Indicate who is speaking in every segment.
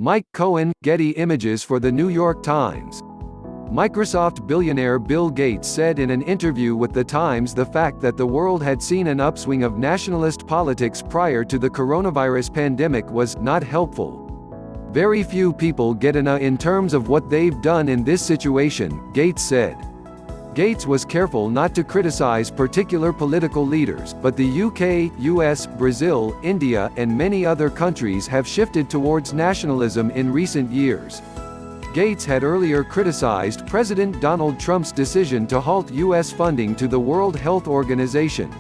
Speaker 1: Mike Cohen, Getty Images for The New York Times. Microsoft billionaire Bill Gates said in an interview with The Times the fact that the world had seen an upswing of nationalist politics prior to the coronavirus pandemic was not helpful. Very few people get enough in terms of what they've done in this situation, Gates said. Gates was careful not to criticize particular political leaders, but the UK, US, Brazil, India, and many other countries have shifted towards nationalism in recent years. Gates had earlier criticized President Donald Trump's decision to halt US funding to the World Health Organization.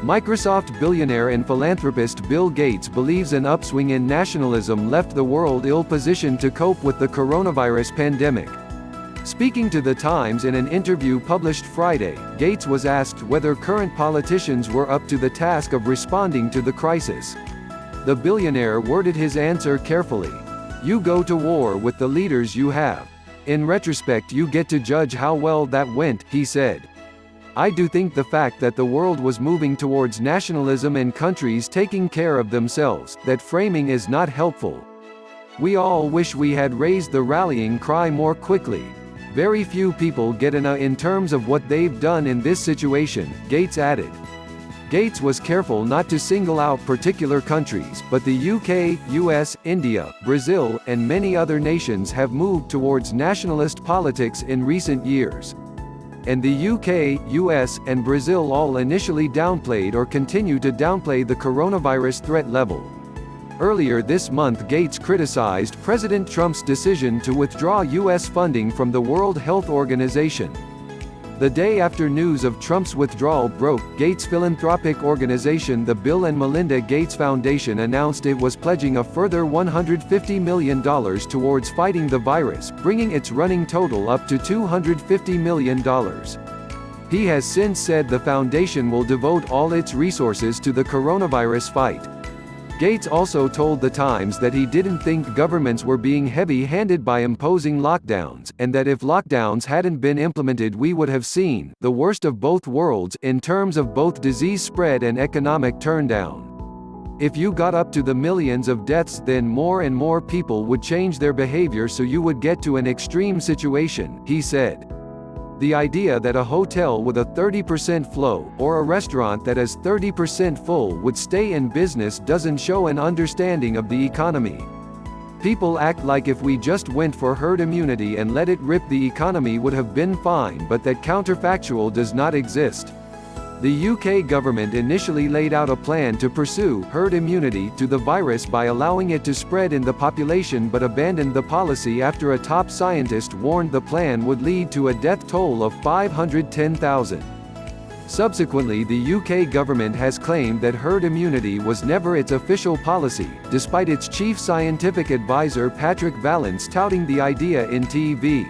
Speaker 1: Microsoft billionaire and philanthropist Bill Gates believes an upswing in nationalism left the world ill-positioned to cope with the coronavirus pandemic. Speaking to The Times in an interview published Friday, Gates was asked whether current politicians were up to the task of responding to the crisis. The billionaire worded his answer carefully. "You go to war with the leaders you have. In retrospect you get to judge how well that went," he said. "I do think the fact that the world was moving towards nationalism and countries taking care of themselves, that framing is not helpful. We all wish we had raised the rallying cry more quickly. Very few people get enough in terms of what they've done in this situation," Gates added. Gates was careful not to single out particular countries, but the UK, US, India, Brazil, and many other nations have moved towards nationalist politics in recent years. And the UK, US, and Brazil all initially downplayed or continue to downplay the coronavirus threat level. Earlier this month Gates criticized President Trump's decision to withdraw US funding from the World Health Organization. The day after news of Trump's withdrawal broke, Gates' philanthropic organization the Bill and Melinda Gates Foundation announced it was pledging a further $150 million towards fighting the virus, bringing its running total up to $250 million. He has since said the foundation will devote all its resources to the coronavirus fight. Gates also told The Times that he didn't think governments were being heavy-handed by imposing lockdowns, and that if lockdowns hadn't been implemented we would have seen the worst of both worlds in terms of both disease spread and economic turndown. If you got up to the millions of deaths then more and more people would change their behavior so you would get to an extreme situation, he said. The idea that a hotel with a 30% flow, or a restaurant that is 30% full would stay in business doesn't show an understanding of the economy. People act like if we just went for herd immunity and let it rip the economy would have been fine, but that counterfactual does not exist. The UK government initially laid out a plan to pursue herd immunity to the virus by allowing it to spread in the population but abandoned the policy after a top scientist warned the plan would lead to a death toll of 510,000. Subsequently, the UK government has claimed that herd immunity was never its official policy, despite its chief scientific advisor Patrick Vallance touting the idea in TV.